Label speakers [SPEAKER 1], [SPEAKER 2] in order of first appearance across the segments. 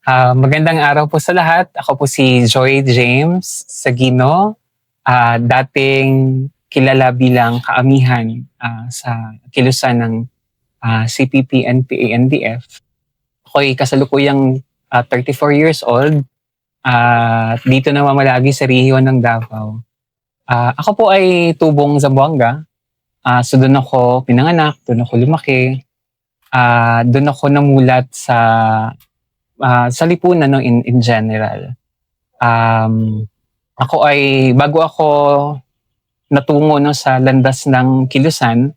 [SPEAKER 1] Magandang araw po sa lahat. Ako po si Joy James Sagino, dating kilala bilang kaamihan sa kilusan ng CPP, NPA, NDF. Ako'y kasalukuyang 34 years old at dito namamalagi sa rehiyon ng Davao. Ako po ay tubong Zamboanga. So doon ako pinanganak, doon ako lumaki. Doon ako namulat sa lipunan no, in general. Ako ay, bago ako natungo no, sa landas ng kilusan,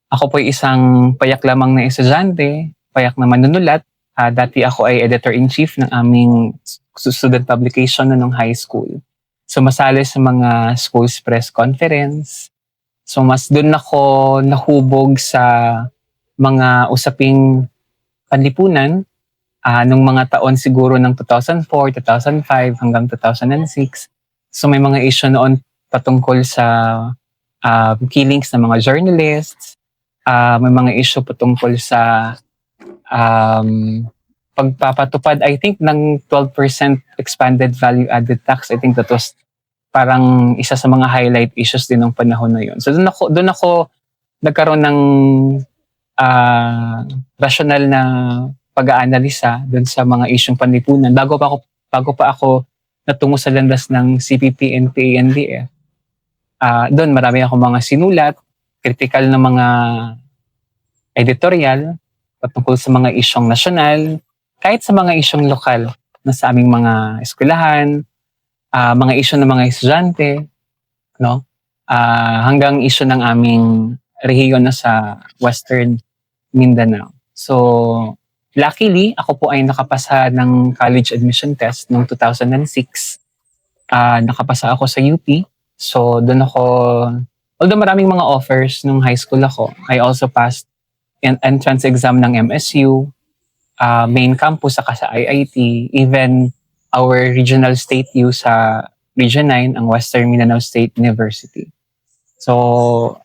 [SPEAKER 1] ako po ay isang payak lamang na estudyante, payak na manunulat. Dati ako ay editor-in-chief ng aming student publication no, nung high school. Sumasali sa mga school's press conference. So mas doon ako nahubog sa mga usaping panlipunan nung mga taon siguro ng 2004, 2005 hanggang 2006. So may mga issue noon patungkol sa killings ng mga journalists. May mga issue patungkol sa pagpapatupad, I think, ng 12% expanded value-added tax. I think that was parang isa sa mga highlight issues din ng panahon na yun. So doon ako nagkaroon ng rational na pag-aanalisa doon sa mga isyong panlipunan bago pa ako natungo sa landas ng CPP, NPA, NDF. Doon marami akong mga sinulat, critical na mga editorial patungkol sa mga isyong nasyonal, kahit sa mga isyong lokal na sa aming mga eskwelahan, mga isyu ng mga estudyante, no? Hanggang isyu ng aming rehiyon na sa Western Mindanao. So, luckily, ako po ay nakapasa ng college admission test noong 2006. Nakapasa ako sa UP. So, doon ako, although maraming mga offers nung high school ako, I also passed an entrance exam ng MSU, main campus saka sa IIT, even our regional state U sa Region 9, ang Western Mindanao State University. So,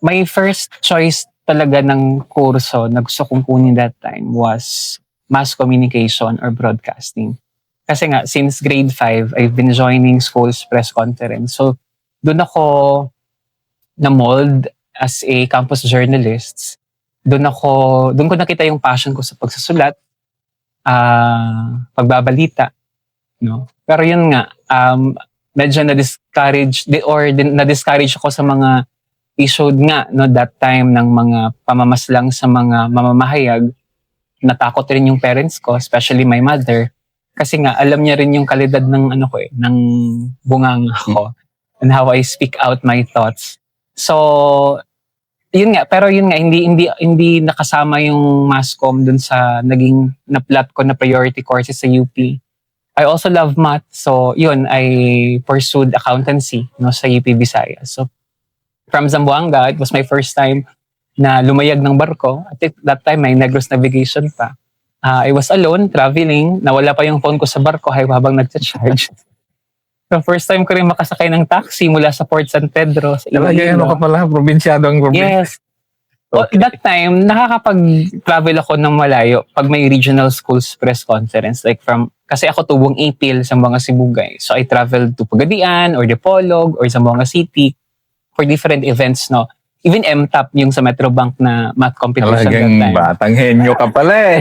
[SPEAKER 1] my first choice talaga ng kurso na gusto kong kunin that time was mass communication or broadcasting. Kasi nga, since grade 5, I've been joining school's press conference. So, doon ako na-mold as a campus journalist. Doon ko nakita yung passion ko sa pagsusulat, pagbabalita. No? Pero yun nga, medyo na-discourage ako sa mga issued nga no, that time ng mga pamamaslang sa mga mamamahayag. Natakot rin yung parents ko, especially my mother. Kasi nga, alam niya rin yung kalidad ng ng bunganga ko and how I speak out my thoughts. So, yun nga, pero yun nga, hindi nakasama yung mass comm dun sa naging na-plot ko na priority courses sa UP. I also love math, so yun, I pursued accountancy no, sa UP Visayas. So, from Zamboanga, it was my first time na lumayag ng barko. At that time, may Negros navigation pa. I was alone, traveling. Nawala pa yung phone ko sa barko habang nag-charge. So, first time ko rin makasakay ng taxi mula sa Port San Pedro.
[SPEAKER 2] Talaga ka pala, probinsyado ang probinsya.
[SPEAKER 1] Yes. Okay. That time, nakakapag-travel ako ng malayo pag may regional schools press conference. Kasi ako tubong Ipil sa mga Sibugay. So, I traveled to Pagadian or Dipolog or Zamboanga City for different events, no? Even MTAP, yung sa Metrobank na math competition that time.
[SPEAKER 2] Talagang batang henyo ka pala eh.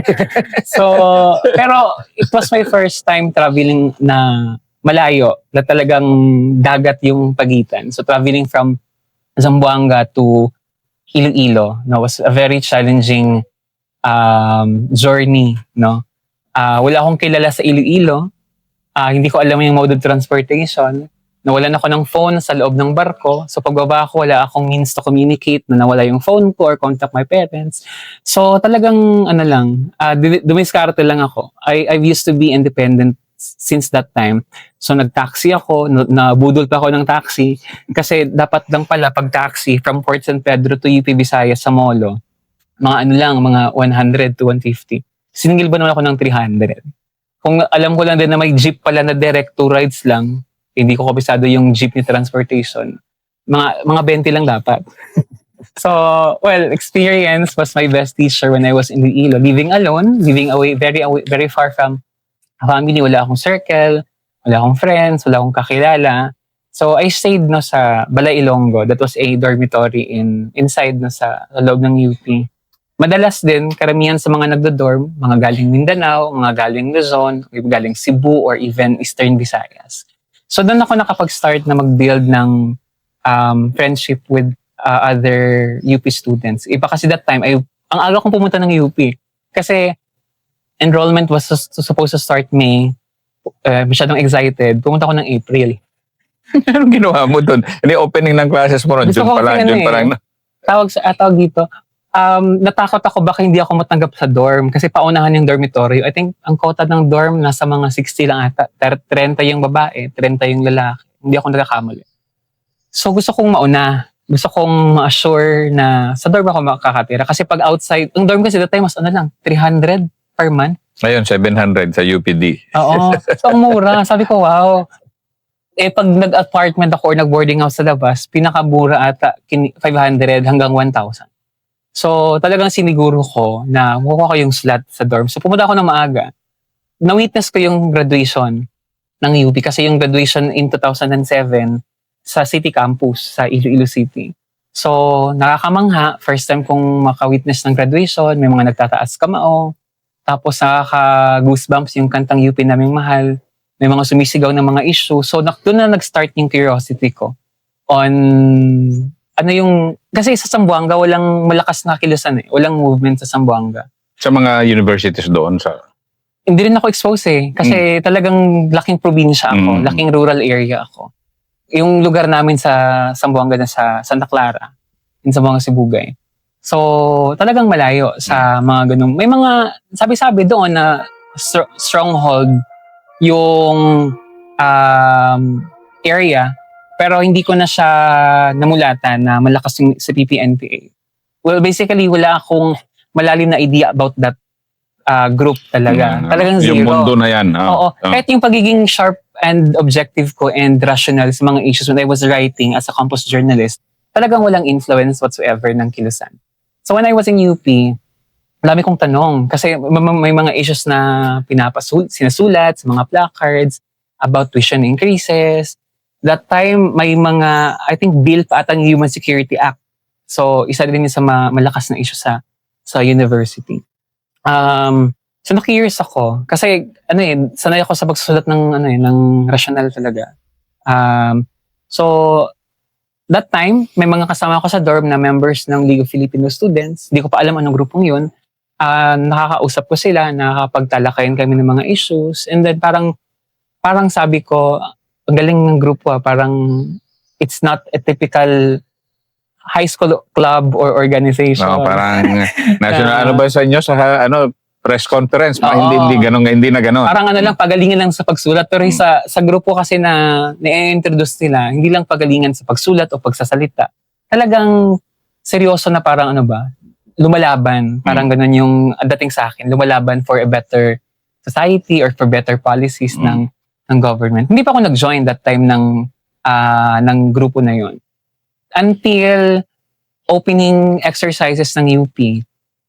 [SPEAKER 1] So, pero it was my first time traveling na malayo, na talagang dagat yung pagitan. So, traveling from Zamboanga to Iloilo, no, was a very challenging journey, no? Wala akong kilala sa Iloilo. Hindi ko alam yung mode of transportation. Nawalan ako ng phone sa loob ng barko. So pagbaba ko, wala akong means to communicate na nawala yung phone ko or contact my parents. So talagang dumiskarte lang ako. I've used to be independent since that time. So nag-taxi ako, nabudol pa ako ng taxi. Kasi dapat lang pala pag-taxi from Port San Pedro to UP Visayas sa Molo, mga 100 to 150. Siningil ba naman ako ng 300? Kung alam ko lang din na may jeep pala na direct 2 rides lang, hindi ko kabisado yung jeepney transportation. Mga 20 lang dapat. So, well, experience was my best teacher when I was in Iloilo. Living alone, living away, very far from family, wala akong circle, wala akong friends, wala akong kakilala. So I stayed no sa Balay Ilonggo. That was a dormitory inside no sa loob ng UP. Madalas din, karamihan sa mga nagdo-dorm, mga galing Mindanao, mga galing Luzon, galing Cebu, or even Eastern Visayas. So doon ako nakapag-start na mag-build ng friendship with other UP students. Iba kasi that time, ang aga kong pumunta ng UP. Kasi enrollment was supposed to start May. Masyadong excited. Pumunta ako ng April.
[SPEAKER 2] Anong ginawa mo doon? Hindi, opening ng classes mo ron.
[SPEAKER 1] Gusto ko kasi
[SPEAKER 2] June pa lang.
[SPEAKER 1] Tawag dito. Natakot ako baka hindi ako matanggap sa dorm kasi paunahan yung dormitory. I think ang quota ng dorm nasa mga 60 lang ata. 30 yung babae, 30 yung lalaki. Hindi ako nagkakamali. So gusto kong mauna. Gusto kong ma-assure na sa dorm ako makakatira. Kasi pag outside, ang dorm kasi that time mas 300 per month.
[SPEAKER 2] Ngayon, 700 sa UPD.
[SPEAKER 1] Oo. So ang mura. Sabi ko, wow. Pag nag-apartment ako or nag-boarding house sa labas, pinakamura ata 500 hanggang 1,000. So talagang siniguro ko na makuha ko yung slot sa dorm. So pumunta ako ng maaga. Na-witness ko yung graduation ng UP kasi yung graduation in 2007 sa City Campus sa Iloilo City. So nakakamangha, first time kong maka-witness ng graduation, may mga nagtataas kamao, tapos nakaka-goosebumps yung kantang UP naming mahal. May mga sumisigaw ng mga issue. So, doon na nag-start yung curiosity ko on kasi sa Zamboanga, walang malakas na kilusan eh. Walang movement sa Zamboanga.
[SPEAKER 2] Sa mga universities doon sa...
[SPEAKER 1] Hindi rin ako exposed eh. Kasi talagang laking probinsya ako. Laking rural area ako. Yung lugar namin sa Zamboanga na sa Santa Clara, in Zamboanga, Sibugay. So, talagang malayo sa mga ganun. May mga, sabi-sabi doon na stronghold yung area, pero hindi ko na siya namulatan na malakas yung sa PPNPA. Well, basically, wala akong malalim na idea about that group talaga. Talagang zero.
[SPEAKER 2] Yung mundo na yan.
[SPEAKER 1] Oo. Kahit yung pagiging sharp and objective ko and rational sa mga issues when I was writing as a campus journalist, talagang walang influence whatsoever ng kilusan. So when I was in UP, dami kong tanong kasi may mga issues na sinasulat sa mga placards about tuition increases. That time, may mga, I think, bill pa atang Human Security Act. So, isa din yun sa malakas na issue sa university. So, na-curious ako. Kasi, sanay ako sa pagsusulat ng rational talaga. So, that time, may mga kasama ako sa dorm na members ng League of Filipino Students. Hindi ko pa alam anong grupong yun. Nakakausap ko sila, nakakapagtalakayan kami ng mga issues. And then parang sabi ko, ang galing ng grupo parang it's not a typical high school club or organization.
[SPEAKER 2] Parang national ba sa inyo sa press conference, hindi na ganon.
[SPEAKER 1] Parang lang, pagalingan lang sa pagsulat. Pero sa grupo kasi na ni-introduce nila, hindi lang pagalingan sa pagsulat o pagsasalita. Talagang seryoso na parang lumalaban. Parang ganun yung dating sa akin. Lumalaban for a better society or for better policies ng government. Hindi pa ako nag-join that time ng grupo na yon. Until opening exercises ng UP,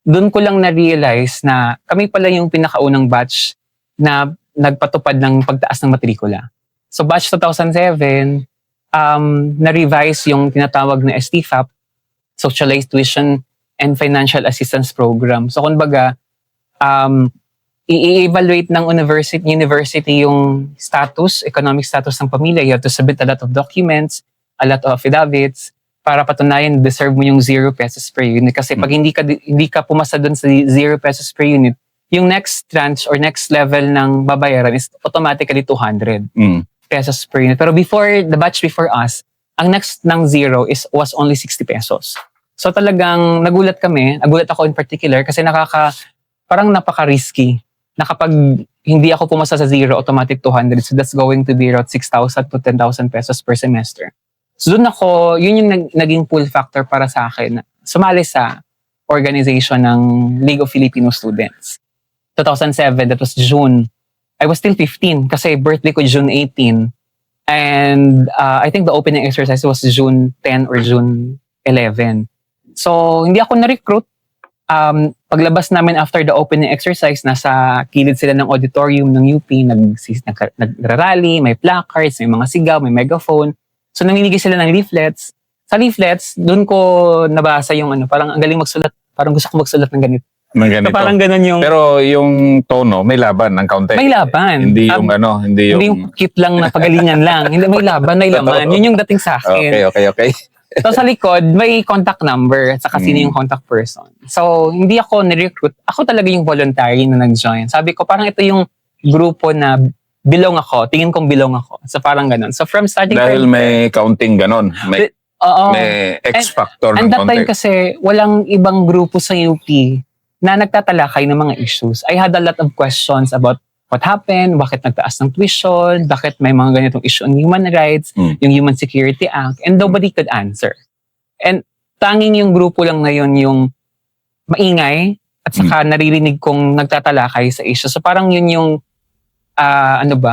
[SPEAKER 1] doon ko lang na-realize na kami pala yung pinakaunang batch na nagpatupad ng pagtaas ng matrikula. So batch 2007, na-revise yung tinatawag na STFAP, Socialized Tuition and Financial Assistance Program. So kumbaga, i-evaluate ng university yung economic status ng pamilya. You have to submit a lot of documents, a lot of affidavits, para patunayan deserve mo yung 0 pesos per unit. Kasi pag hindi ka pumasa doon sa 0 pesos per unit, yung next tranche or next level ng babayaran is automatically 200 pesos per unit. Pero the batch before us, ang next ng 0 was only 60 pesos. So talagang nagulat ako in particular kasi parang napaka-risky na kapag hindi ako pumasa sa 0, automatic 200. So that's going to be around 6,000 to 10,000 pesos per semester. So doon yun yung naging pull factor para sa akin. Sumali sa organization ng League of Filipino Students. 2007, that was June. I was still 15 kasi birthday ko June 18. And I think the opening exercise was June 10 or June 11. So hindi ako na-recruit. paglabas namin after the opening exercise, nasa kilid sila ng auditorium ng UP, nagrarally, may placards, may mga sigaw, may megaphone. So namimigay sila ng leaflets. Sa leaflets, doon ko nabasa yung parang ang galing magsulat. Parang gusto ko magsulat ng ganito.
[SPEAKER 2] Ng ganito.
[SPEAKER 1] So parang ganun yung...
[SPEAKER 2] Pero yung tono, may laban ng kaunti.
[SPEAKER 1] May laban.
[SPEAKER 2] Hindi yung hindi
[SPEAKER 1] Hindi
[SPEAKER 2] yung...
[SPEAKER 1] yung cute lang na pagalingan lang. Hindi, may laban, may laman. Yun yung dating sa akin.
[SPEAKER 2] Okay.
[SPEAKER 1] So sa likod, may contact number at saka sino yung contact person. So hindi ako ni-recruit. Ako talaga yung voluntary na nag-join. Sabi ko, parang ito yung grupo na belong ako. Tingin kong belong ako. So parang ganun. So from starting...
[SPEAKER 2] Dahil may counting ganon. May X factor
[SPEAKER 1] and
[SPEAKER 2] ng
[SPEAKER 1] that time
[SPEAKER 2] konti.
[SPEAKER 1] kasi walang ibang grupo sa UP na nagtatalakay ng mga issues. I had a lot of questions about what happened, bakit nagtaas ng tuition, bakit may mga ganitong issue on human rights, yung Human Security Act, and nobody could answer. And tanging yung grupo lang na yun yung maingay at saka naririnig kong nagtatalakay sa issue. So parang yun yung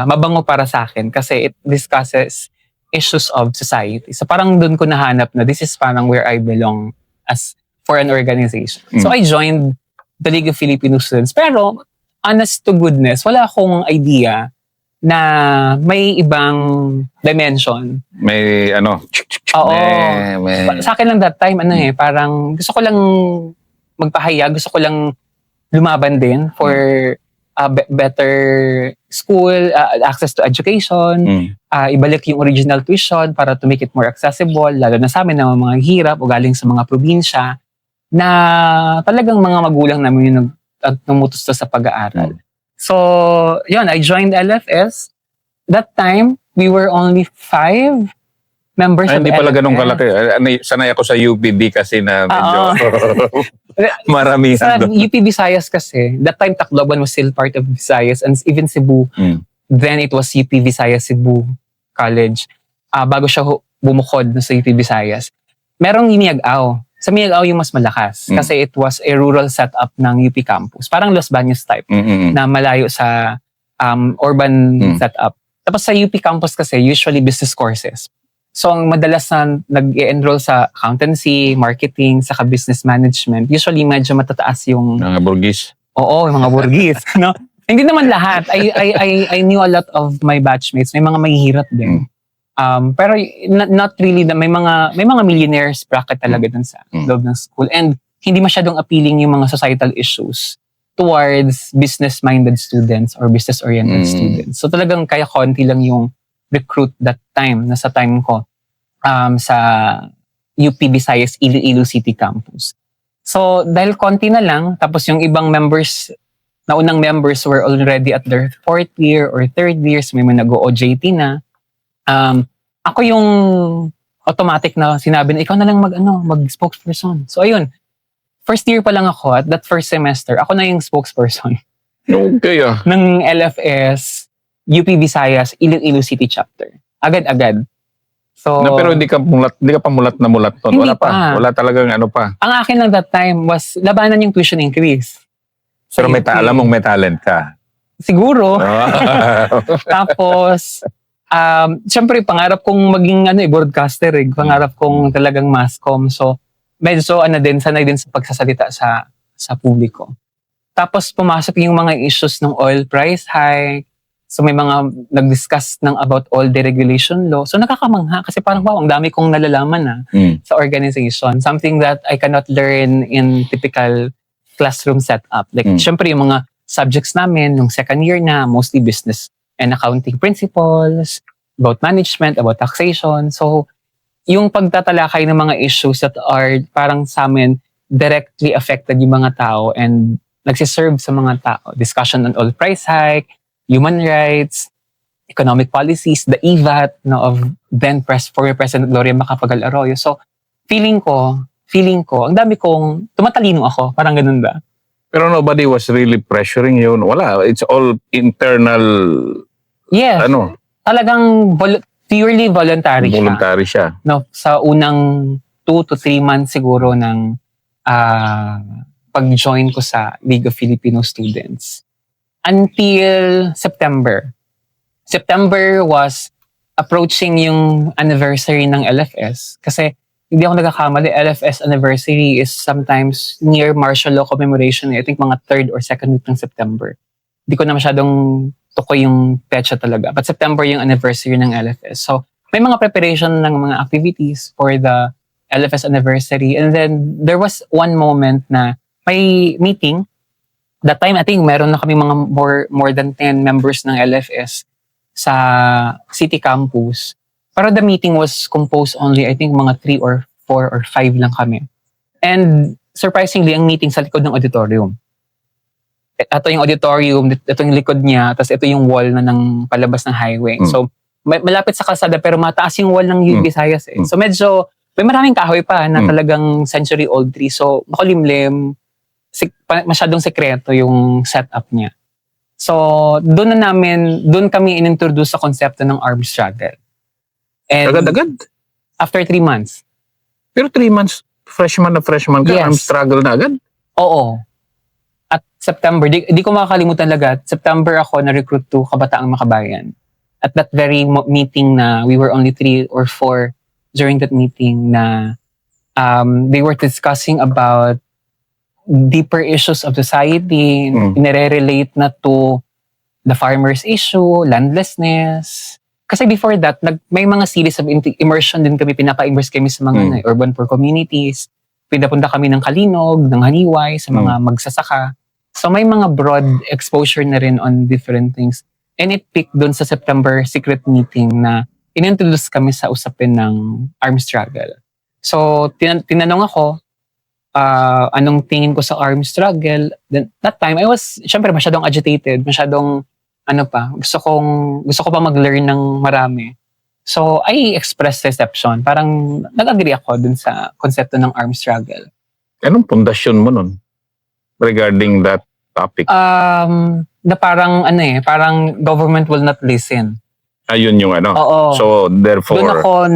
[SPEAKER 1] mabango para sa akin kasi it discusses issues of society. So parang dun ko nahanap na this is parang where I belong as for an organization. So I joined the League of Filipino Students. Pero honest to goodness, wala akong idea na may ibang dimension.
[SPEAKER 2] May
[SPEAKER 1] Oo.
[SPEAKER 2] may...
[SPEAKER 1] Sa akin lang that time, parang gusto ko lang magpahayag, gusto ko lang lumaban din for better school, access to education, ibalik yung original tuition para to make it more accessible, lalo na sa amin na mga hirap o galing sa mga probinsya na talagang mga magulang namin yung numutos sa pag-aaral. So, yun, I joined LFS. That time, we were only 5 members of
[SPEAKER 2] Hindi
[SPEAKER 1] LFS.
[SPEAKER 2] pala ganun kalaki. Sanay ako sa UPD kasi na medyo maramihan
[SPEAKER 1] Sa
[SPEAKER 2] doon.
[SPEAKER 1] UP Visayas kasi, that time Tacloban was still part of Visayas and even Cebu. Then it was UP Visayas Cebu College. Bago siya bumukod sa UP Visayas. Merong Iniagaw. Sa Iniagaw yung mas malakas kasi it was a rural setup ng UP campus. Parang Los Baños type na malayo sa urban setup. Tapos sa UP campus kasi usually business courses. So ang madalas na nag-enroll sa accountancy, marketing, saka business management, usually medyo matataas yung...
[SPEAKER 2] Mga burgis.
[SPEAKER 1] Oo, yung mga burgis. No? Hindi naman lahat. I knew a lot of my batchmates. May mga mahihirap din. Pero not really. May mga millionaires bracket talaga dun sa loob ng school. And hindi masyadong appealing yung mga societal issues towards business-minded students or business-oriented students. So talagang kaya konti lang yung recruit that time, nasa time ko, sa UP Visayas Iloilo City Campus. So dahil konti na lang, tapos yung ibang members, naunang members were already at their 4th year or 3rd year, so may mga nag-OJT na. Ako yung automatic na sinabi na ikaw na lang mag-spokesperson. So ayun, first year pa lang ako at that first semester, ako na yung spokesperson.
[SPEAKER 2] Okay
[SPEAKER 1] ng LFS UP Visayas Iloilo City Chapter. Agad-agad. So,
[SPEAKER 2] pero hindi ka pa mulat na mulat nun.
[SPEAKER 1] Hindi
[SPEAKER 2] Wala pa. Wala talagang pa.
[SPEAKER 1] Ang akin lang that time was labanan yung tuition increase.
[SPEAKER 2] Pero alam mong may talent ka.
[SPEAKER 1] Siguro. Tapos, syempre, pangarap kong maging broadcaster. Pangarap kong talagang masscom. So, medyo sanay din sa pagsasalita sa publiko. Tapos, pumasok yung mga issues ng oil price hike. So, may mga nag-discuss about all deregulation law. So, nakakamangha kasi parang wow, ang dami kong nalalaman sa organization. Something that I cannot learn in typical classroom setup. Like, syempre, yung mga subjects namin, nung second year na, mostly business and accounting principles, about management, about taxation. So, yung pagtatalakay ng mga issues that are parang sa amin directly affected yung mga tao and nagsiserve sa mga tao. Discussion on oil price hike, human rights, economic policies, the EVAT of then former President Gloria Macapagal Arroyo. So, feeling ko, ang dami kong, tumatalino ako, parang ganun ba?
[SPEAKER 2] Pero nobody was really pressuring you. Wala, it's all internal.
[SPEAKER 1] Yes. Talagang purely voluntary siya.
[SPEAKER 2] Voluntary siya.
[SPEAKER 1] No, sa unang 2 to 3 months siguro ng pag-join ko sa League of Filipino Students. Until September. September was approaching yung anniversary ng LFS kasi hindi ako nagkakamali, LFS anniversary is sometimes near martial law commemoration. I think mga 3rd or 2nd week ng September. Hindi ko na masyadong tukoy yung petsa talaga. But September yung anniversary ng LFS. So, may mga preparation ng mga activities for the LFS anniversary. And then, there was one moment na may meeting. That time, I think, meron na kami mga more than 10 members ng LFS sa city campus. Pero the meeting was composed only, I think, mga 3 or 4 or 5 lang kami. And surprisingly, ang meeting sa likod ng auditorium. Ito yung auditorium, ito yung likod niya, tapos ito yung wall na ng palabas ng highway. So, malapit sa kalsada pero mataas yung wall ng Visayas eh. So, medyo, may maraming kahoy pa na talagang century-old tree. So, makulimlim, masyadong sekreto yung setup niya. So, doon kami inintroduce sa konsepto ng armed struggle. And
[SPEAKER 2] Agad-agad.
[SPEAKER 1] after 3 months.
[SPEAKER 2] Pero 3 months, freshman ka,
[SPEAKER 1] Yes.
[SPEAKER 2] armed struggle na agad.
[SPEAKER 1] Oo. At September, di ko makakalimutan talaga, September ako na-recruit to Kabataang Makabayan. At that very meeting na we were only 3 or 4 during that meeting na they were discussing about deeper issues of society, inire-relate na to the farmers issue, landlessness. Kasi before that, may mga series of immersion din kami, pinapa-immerse kami sa mga urban poor communities. Pinapunta kami ng Kalinog, ng Haniway, sa mga magsasaka. So may mga broad exposure na rin on different things. And it peaked doon sa September secret meeting na inintroduce kami sa usapin ng armed struggle. So tinanong ako, anong tingin ko sa armed struggle. Then, that time, I was, syempre, masyadong agitated, masyadong, gusto ko pa mag-learn ng marami. So, I expressed deception. Parang, nag-agree ako dun sa konsepto ng armed struggle.
[SPEAKER 2] Anong pundasyon mo nun regarding that topic?
[SPEAKER 1] Na parang government will not listen.
[SPEAKER 2] Ayun yung ano.
[SPEAKER 1] Oo.
[SPEAKER 2] So, therefore...
[SPEAKER 1] Doon ako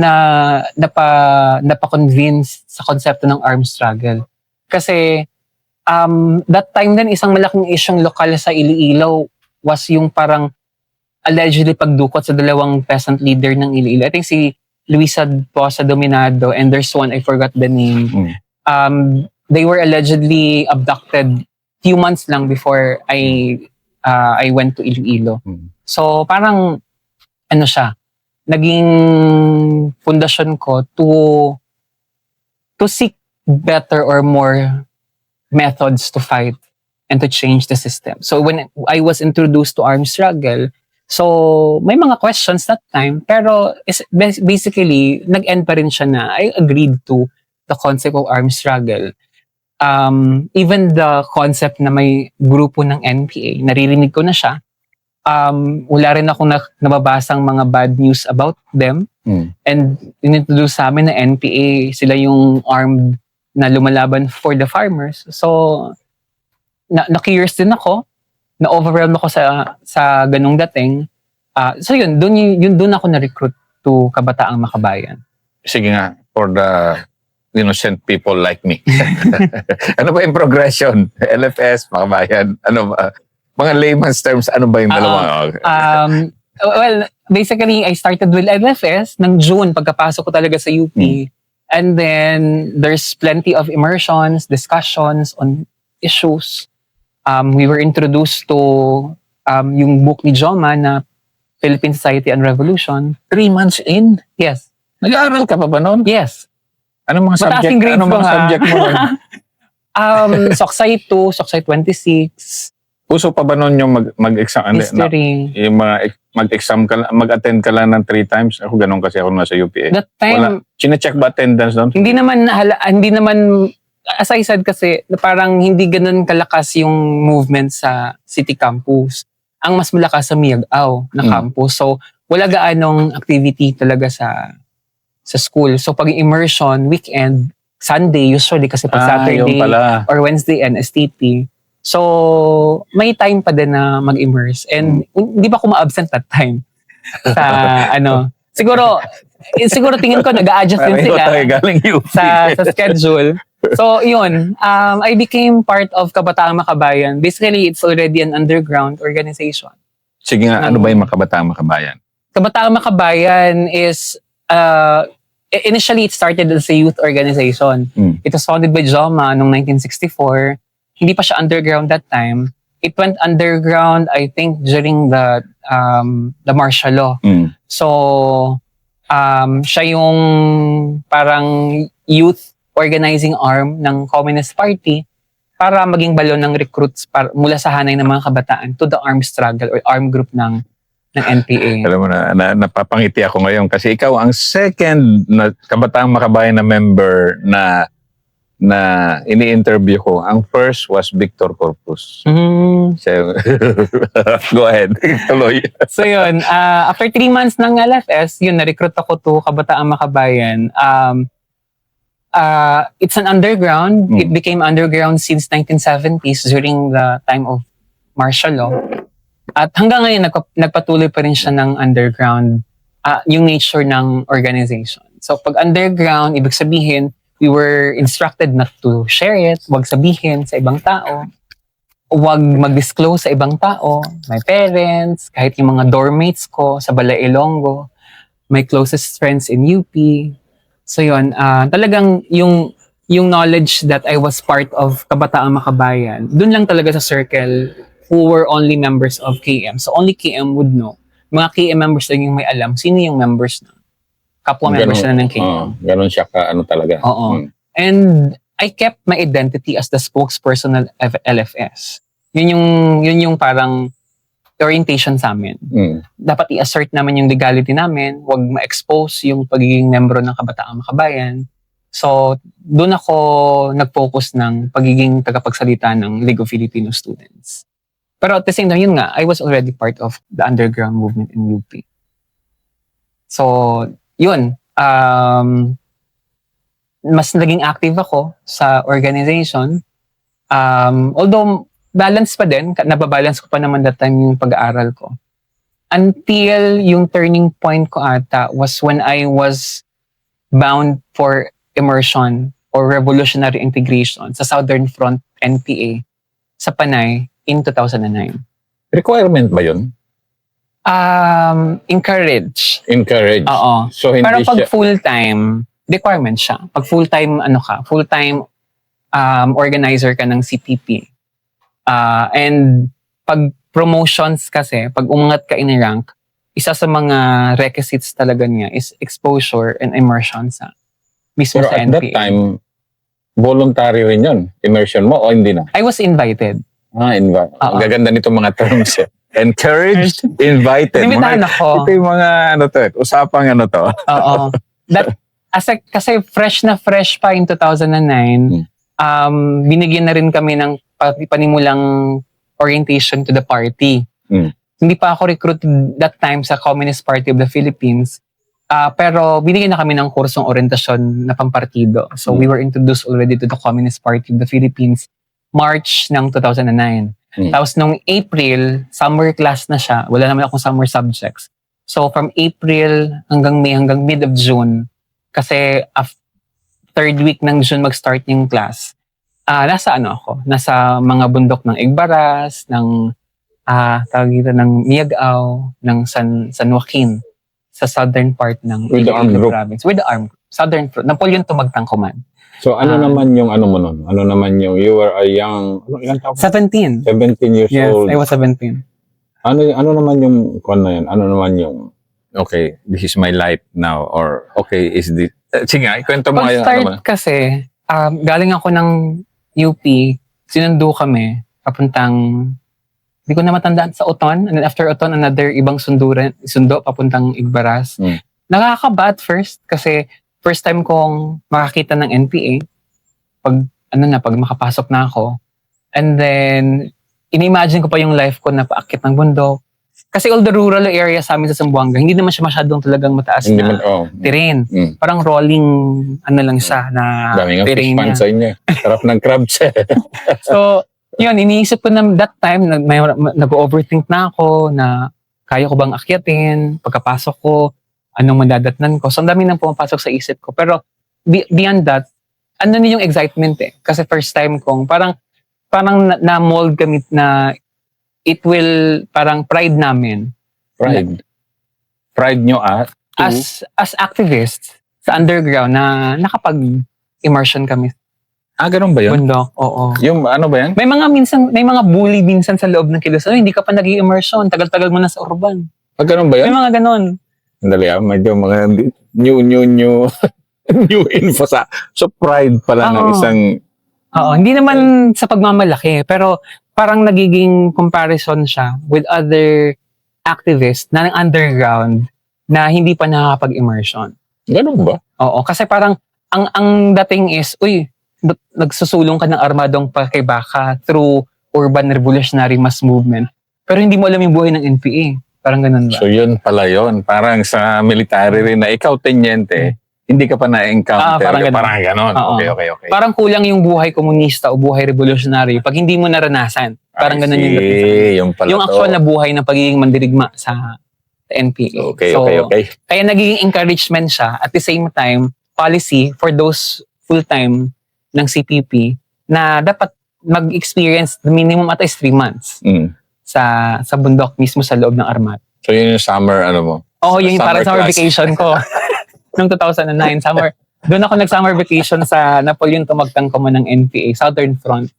[SPEAKER 1] napa-convince sa konsepto ng armed struggle. Kasi, that time din, isang malaking isyong lokal sa Iloilo was yung parang allegedly pagdukot sa 2 peasant leader ng Iloilo. I think si Luisa Posa Dominado and there's one, I forgot the name. They were allegedly abducted few months lang before I went to Iloilo. So, parang naging pundasyon ko to seek better or more methods to fight and to change the system. So when I was introduced to armed struggle, so may mga questions that time, pero basically, nag-end pa rin siya na I agreed to the concept of armed struggle. Even the concept na may grupo ng NPA, naririnig ko na siya. Wala rin akong nababasang mga bad news about them. And inintroduce sa amin na NPA, sila yung armed na lumalaban for the farmers. So, na-curious din ako, na-overwhelmed ako sa ganung dating. So yun, dun ako na-recruit to Kabataang Makabayan.
[SPEAKER 2] Sige nga, for the innocent people like me. Ano ba yung progression? LFS, Makabayan, ano ba? Mga layman's terms, ano ba yung dalawa?
[SPEAKER 1] Well, basically, I started with LFS ng June, pagkapasok ko talaga sa UP. And then, there's plenty of immersions, discussions on issues. We were introduced to yung book ni Joma na Philippine Society and Revolution.
[SPEAKER 2] 3 months in?
[SPEAKER 1] Yes.
[SPEAKER 2] Nag-aaral ka pa ba noon?
[SPEAKER 1] Yes.
[SPEAKER 2] Anong mga
[SPEAKER 1] Mataas
[SPEAKER 2] subject?
[SPEAKER 1] yung grades
[SPEAKER 2] Anong
[SPEAKER 1] ko,
[SPEAKER 2] mga
[SPEAKER 1] ha?
[SPEAKER 2] subject mo nun?
[SPEAKER 1] Soksay 2, Soksay 26,
[SPEAKER 2] Uso pa ba noon yung mag-exam?
[SPEAKER 1] history.
[SPEAKER 2] Yung mag-exam ka, mag-attend ka lang ng 3 times? Ako ganun kasi ako nasa UPA.
[SPEAKER 1] That time,
[SPEAKER 2] Wala. Chine-check ba attendance doon?
[SPEAKER 1] hindi naman, as I said kasi, na parang hindi ganun kalakas yung movement sa city campus. Ang mas malakas sa Miagao na campus. So, wala gaanong activity talaga sa school. So, pag immersion, weekend, Sunday usually kasi pag Saturday
[SPEAKER 2] yung pala.
[SPEAKER 1] or Wednesday and STT. So, may time pa din na mag-immerse. And hindi pa ako ma-absent that time. Sa siguro tingin ko nag-a-adjust din
[SPEAKER 2] Pareho
[SPEAKER 1] sila
[SPEAKER 2] tayo galing UP.
[SPEAKER 1] sa schedule. So, yun. I became part of Kabataang Makabayan. Basically, it's already an underground organization.
[SPEAKER 2] Sige nga, ano ba yung Makabataan Makabayan?
[SPEAKER 1] Kabataang Makabayan is initially, it started as a youth organization. It was founded by Joma noong 1964. Hindi pa siya underground that time. It went underground, I think, during the martial law. So, siya yung parang youth organizing arm ng Communist Party para maging balon ng recruits mula sa hanay ng mga kabataan to the armed struggle or armed group ng NPA.
[SPEAKER 2] Alam mo na, napapangiti ako ngayon kasi ikaw ang second na Kabataang Makabayan na member na ini-interview ko. Ang first was Victor Corpus. So, go ahead. Tuloy.
[SPEAKER 1] So yun, after 3 months ng LFS, yun, na-recruit ako to Kabataang Makabayan. It's an underground. It became underground since 1970s during the time of martial law. At hanggang ngayon, nagpatuloy pa rin siya ng underground, yung nature ng organization. So pag underground, ibig sabihin, we were instructed not to share it, wag sabihin sa ibang tao, wag mag-disclose sa ibang tao, my parents, kahit yung mga dormmates ko sa Balay Ilonggo, my closest friends in UP. So yun, talagang yung knowledge that I was part of Kabataang Makabayan, dun lang talaga sa circle who were only members of KM. So only KM would know. Mga KM members lang yung may alam sino yung members na. Kapwa members na ng KM.
[SPEAKER 2] Ganon siya talaga.
[SPEAKER 1] Oo. And I kept my identity as the spokesperson of LFS. Yun yung parang orientation sa amin. Dapat i-assert naman yung legality namin, wag ma-expose yung pagiging membro ng Kabataang Makabayan. So, doon ako nag-focus ng pagiging tagapagsalita ng League of Filipino Students. Pero at the same time, yun nga, I was already part of the underground movement in UP. So, yun. Mas naging active ako sa organization. Although, balance pa din. Nababalance ko pa naman that time yung pag-aaral ko. Until yung turning point ko ata was when I was bound for immersion or revolutionary integration sa Southern Front NPA sa Panay in 2009.
[SPEAKER 2] Requirement ba yun?
[SPEAKER 1] Encourage. Oo.
[SPEAKER 2] So, hindi
[SPEAKER 1] pero pag
[SPEAKER 2] siya...
[SPEAKER 1] full-time, requirement siya. Pag full-time, full-time organizer ka ng CPP. And pag promotions kasi, pag umangat ka in rank, isa sa mga requisites talaga niya is exposure and immersion sa mismo
[SPEAKER 2] Pero
[SPEAKER 1] sa
[SPEAKER 2] at
[SPEAKER 1] NPA.
[SPEAKER 2] that time, voluntary rin yun. Immersion mo o hindi na?
[SPEAKER 1] I was invited.
[SPEAKER 2] Ang gaganda nitong mga terms. Encouraged, invited.
[SPEAKER 1] Inimitahan ako.
[SPEAKER 2] Ito yung mga usapang to.
[SPEAKER 1] Oo. Kasi fresh pa in 2009, binigyan na rin kami ng panimulang orientation to the party. Hindi pa ako recruited that time sa Communist Party of the Philippines. Pero binigyan na kami ng kursong orientasyon na pampartido. So we were introduced already to the Communist Party of the Philippines March ng 2009. Tapos nung April, summer class na siya. Wala naman akong summer subjects. So from April hanggang May, hanggang mid of June, kasi third week ng June mag-start yung class, nasa nasa mga bundok ng Igbaras, ng ng Miagao, ng San Joaquin, sa southern part ng
[SPEAKER 2] With the armed group.
[SPEAKER 1] province. With the armed group. Southern front. Napoleon Tumagtang Command.
[SPEAKER 2] So ano naman yung mo nun? Ano naman yung you were a young, ilang taon?
[SPEAKER 1] 17.
[SPEAKER 2] 17 years
[SPEAKER 1] Yes,
[SPEAKER 2] old.
[SPEAKER 1] I was 17.
[SPEAKER 2] Ano naman yung na yan? Ano naman yung okay, this is my life now or okay, is this sige nga, ikwento mo ngayon.
[SPEAKER 1] Pag-start kasi, galing ako ng UP, sinundo kami, papuntang, hindi ko na matandaan, sa Oton, and then after Oton, another ibang sundo, papuntang Igbaras. Nakakaba at first, kasi first time kong makakita ng NPA, pag makapasok na ako. And then, ini-imagine ko pa yung life ko na paakit ng bundok. Kasi all the rural area sa amin sa Zamboanga, hindi naman siya masyadong talagang mataas na terrain. Parang rolling, lang siya na
[SPEAKER 2] dami nga fish
[SPEAKER 1] terrain
[SPEAKER 2] pan
[SPEAKER 1] niya.
[SPEAKER 2] sa inyo. Sarap ng crabs.
[SPEAKER 1] So, yun, iniisip ko na that time, nag-overthink na ako na kaya ko bang akyatin, pagkapasok ko, anong madadatnan ko. So, ang dami nang pumapasok sa isip ko. Pero, beyond that, yung excitement eh. Kasi first time kong, parang na-mold kami na it will, parang pride namin.
[SPEAKER 2] Pride nyo
[SPEAKER 1] As activists, sa underground na nakapag-immersion kami.
[SPEAKER 2] Ganun ba yun?
[SPEAKER 1] Bundok, oo.
[SPEAKER 2] Yung ano ba yan?
[SPEAKER 1] May mga bully minsan sa loob ng kilos. Hindi ka pa nag-immersion. Tagal-tagal mo na sa urban.
[SPEAKER 2] Ganun ba
[SPEAKER 1] May
[SPEAKER 2] yun?
[SPEAKER 1] mga ganon.
[SPEAKER 2] Sandali medyo mga new new info so pride pala ng
[SPEAKER 1] Oo.
[SPEAKER 2] isang
[SPEAKER 1] Oo, hindi naman sa pagmamalaki, pero parang nagiging comparison siya with other activists na ng underground na hindi pa nakakapag-immersion.
[SPEAKER 2] ganun ba?
[SPEAKER 1] Oo, kasi parang ang dating is, nagsusulong ka ng armadong pakibaka through urban revolutionary mass movement. Pero hindi mo alam yung buhay ng NPA. Parang ganun ba?
[SPEAKER 2] So yun pala yun. Parang sa military rin na ikaw tenyente, hindi ka pa na-encounter.
[SPEAKER 1] Parang ganun.
[SPEAKER 2] Parang ganon.
[SPEAKER 1] Oo.
[SPEAKER 2] Okay.
[SPEAKER 1] Parang kulang yung buhay komunista o buhay revolutionary pag hindi mo naranasan. Parang ganun yung dating sa akin.
[SPEAKER 2] Yung pala
[SPEAKER 1] Yung actual na buhay ng pagiging mandirigma sa NPA.
[SPEAKER 2] Okay.
[SPEAKER 1] Kaya nagiging encouragement siya. At the same time, policy for those full-time ng CPP na dapat mag-experience the minimum at least 3 months sa bundok mismo sa loob ng armat.
[SPEAKER 2] So yun yung summer mo?
[SPEAKER 1] Oo, yun yung parang summer
[SPEAKER 2] class.
[SPEAKER 1] vacation ko. Noong 2009, doon ako nag-summer vacation sa Napoleon Tumagtang ko mo ng NPA, Southern Front.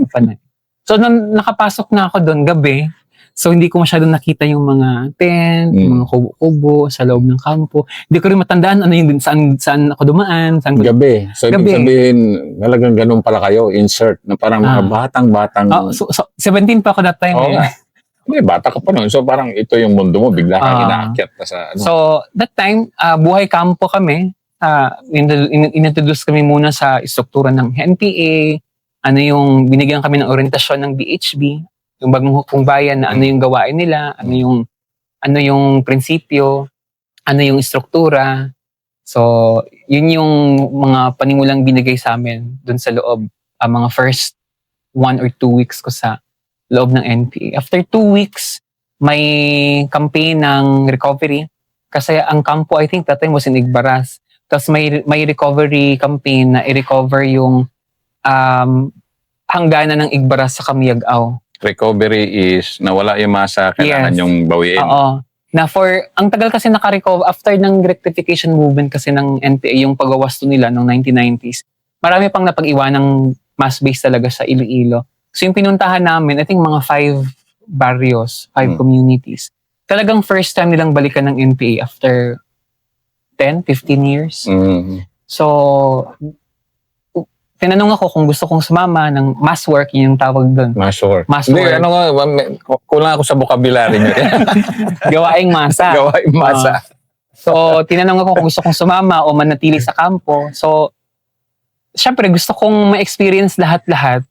[SPEAKER 1] Panay. So, nung nakapasok na ako doon gabi, so hindi ko masyadong nakita yung mga tent, yung mga kubo-kubo sa loob ng kampo. Hindi ko rin matandaan ano yung saan ako dumaan.
[SPEAKER 2] Gabi. So, ibig sabihin, talagang ganun pala kayo, insert, na parang mga batang-batang...
[SPEAKER 1] So 17 pa ako that time.
[SPEAKER 2] May bata ka pa noon. So, parang ito yung mundo mo, bigla kang inaakyat na sa...
[SPEAKER 1] So, that time, buhay kampo kami. Inintroduce kami muna sa istruktura ng NPA, ano yung binigyan kami ng orientasyon ng BHB, yung bagong hukong bayan na ano yung gawain nila, ano yung prinsipyo, ano yung istruktura. So, yun yung mga panimulang binigay sa amin dun sa loob, mga first 1 or 2 weeks ko sa loob ng NPA. After 2 weeks, may campaign ng recovery kasi ang kampo, I think that time was in Igbaras. Tapos may recovery campaign na i-recover yung hangganan ng Igbaras sa Camyag-Aw.
[SPEAKER 2] Recovery is nawala yung masa, kailangan yung bawiin.
[SPEAKER 1] Oo. Ang tagal kasi naka-recover, after ng rectification movement kasi ng NPA, yung pagwawasto nila noong 1990s, marami pang napag-iwanang mass base talaga sa Iloilo. So yung pinuntahan namin, I think mga 5 barrios, 5 communities. Talagang first time nilang balikan ng NPA after 10, 15 years. So, tinanong ako kung gusto kong sumama ng mass work, yung tawag doon.
[SPEAKER 2] Mass work.
[SPEAKER 1] Hindi,
[SPEAKER 2] kulang ako sa vocabulary nyo.
[SPEAKER 1] Gawaing masa.
[SPEAKER 2] Gawaing masa.
[SPEAKER 1] So, tinanong ako kung gusto kong sumama o manatili sa kampo. So, syempre gusto kong ma-experience lahat-lahat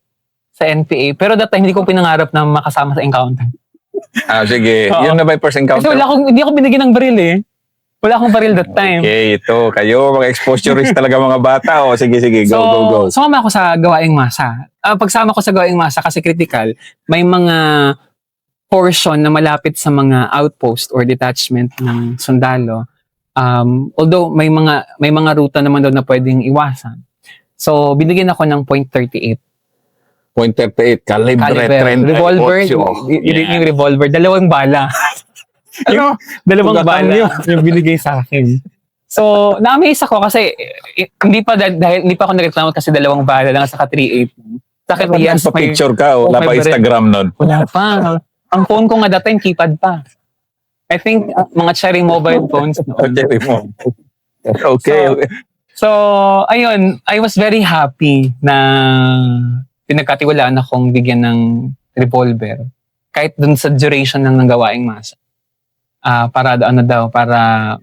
[SPEAKER 1] sa NPA. Pero that time, hindi ko pinangarap na makasama sa encounter.
[SPEAKER 2] Sige. Yun na ba yung first encounter?
[SPEAKER 1] Kasi hindi ako binigyan ng baril eh. Wala akong baril that time.
[SPEAKER 2] Okay, ito. Kayo, mga exposurist talaga mga bata. Sige. Go.
[SPEAKER 1] Sumama ako sa gawaing masa. Pagsama ko sa gawaing masa kasi critical, may mga portion na malapit sa mga outpost or detachment ng sundalo. Although may mga ruta naman doon na pwedeng iwasan. So, binigyan ako ng .38.
[SPEAKER 2] .38, calibre 30.
[SPEAKER 1] Revolver, yung revolver, 2 bala. Dalawang bala yung binigay sa akin. So, na-amaze ako kasi hindi pa ako nagreklamo kasi 2 bala lang saka 3.8. Sakit yan.
[SPEAKER 2] Pa picture ka o wala pa Instagram nun?
[SPEAKER 1] Wala pa. Ang phone ko nga that time, keypad pa. I think mga cherry mobile phones.
[SPEAKER 2] Cherry mobile. Okay.
[SPEAKER 1] So, ayun, I was very happy na pinagkatiwalaan akong bigyan ng revolver. Kahit dun sa duration ng gawaing masa. Para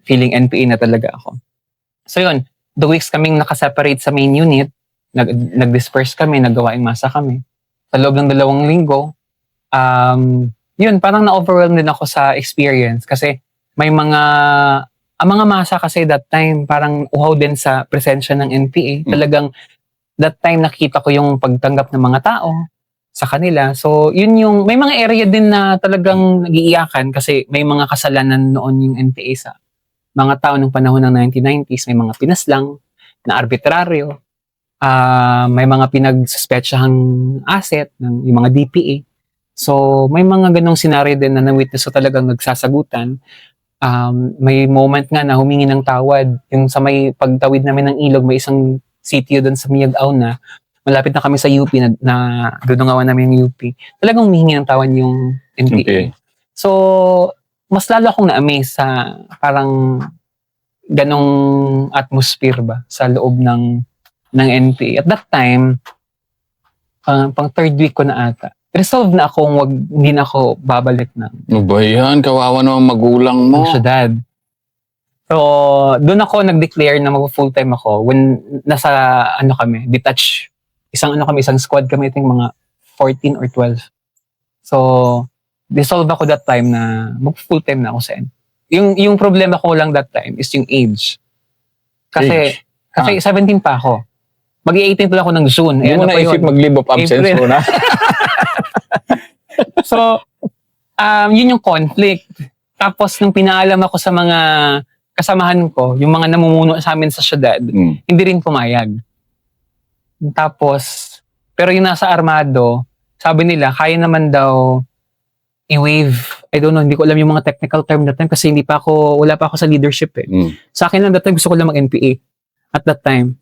[SPEAKER 1] feeling NPA na talaga ako. So yun, 2 weeks kaming nakaseparate sa main unit, nag-disperse kami, naggawaing masa kami. Sa loob ng 2 linggo, yun, parang na-overwhelm din ako sa experience kasi may ang mga masa kasi that time, parang uhaw din sa presensya ng NPA. Talagang that time nakita ko yung pagtanggap ng mga tao sa kanila. So, may mga area din na talagang nag-iiyakan kasi may mga kasalanan noon yung NPA sa mga tao ng panahon ng 1990s. May mga pinaslang na arbitraryo. May mga pinagsuspetsahang asset ng yung mga DPA. So, may mga ganong scenario din na na-witness ko talagang nagsasagutan. May moment nga na humingi ng tawad. Yung sa may pagtawid namin ng ilog, may isang sitio doon sa Miyag-Aw na. Malapit na kami sa UP na dudungawan namin yung UP. Talagang humingi ng tawad yung NPA.
[SPEAKER 2] Okay.
[SPEAKER 1] So, mas lalo akong na-amaze sa parang ganong atmosphere ba sa loob ng NPA. At that time, pang third week ko na ata, resolve na akong hindi na ako babalik
[SPEAKER 2] Ano ba yan? Kawawa naman magulang mo.
[SPEAKER 1] ng syudad. So, doon ako nag-declare na mag-full-time ako when nasa, detached. Isang squad kami, I think mga 14 or 12. So, dissolve ako that time na mag-full-time na ako sa NPA. Yung problema ko lang that time is yung age. Kasi 17 pa ako. Mag-18 pa ako ng June.
[SPEAKER 2] Hindi mo naisip mag-leave of absence
[SPEAKER 1] April.
[SPEAKER 2] mo na?
[SPEAKER 1] So, yun yung conflict. Tapos, nung pinaalam ako sa mga kasamahan ko, yung mga namumuno sa amin sa syudad, hindi rin pumayag. Tapos, pero yung nasa armado, sabi nila, kaya naman daw i-waive. I don't know, hindi ko alam yung mga technical term that time kasi wala pa ako sa leadership eh. Sa akin lang that time, gusto ko lang mag-NPA at that time.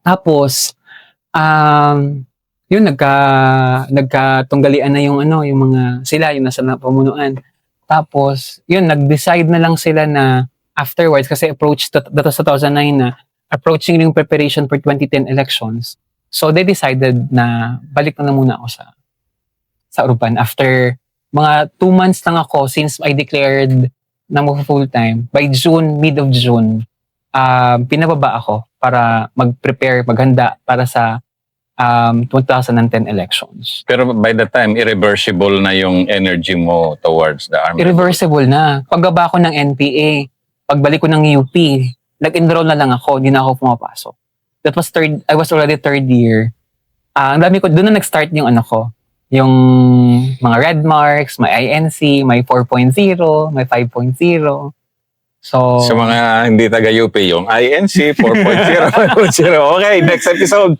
[SPEAKER 1] Tapos, yun, nagkatunggalian na yung mga sila, yung nasa pamunuan. Tapos, yun, nag-decide na lang sila na afterwards, kasi dito sa 2009 na, approaching yung preparation for 2010 elections. So, they decided na balik na muna ako sa Urban. After mga 2 months lang ako since I declared na mag-full-time. By June, mid of June, pinababa ako para maghanda para sa 2010 elections.
[SPEAKER 2] Pero by the time, irreversible na yung energy mo towards the army.
[SPEAKER 1] Irreversible na. Pagbaba ko ng NPA, pagbalik ko ng UP, nag-enroll na lang ako, hindi na ako pumapasok. That was I was already third year. Ang dami ko, doon na nag-start yung yung mga red marks, may INC, may 4.0, may 5.0. So,
[SPEAKER 2] sa mga hindi taga-UP, yung INC 4.0, 5.0. Okay, next episode.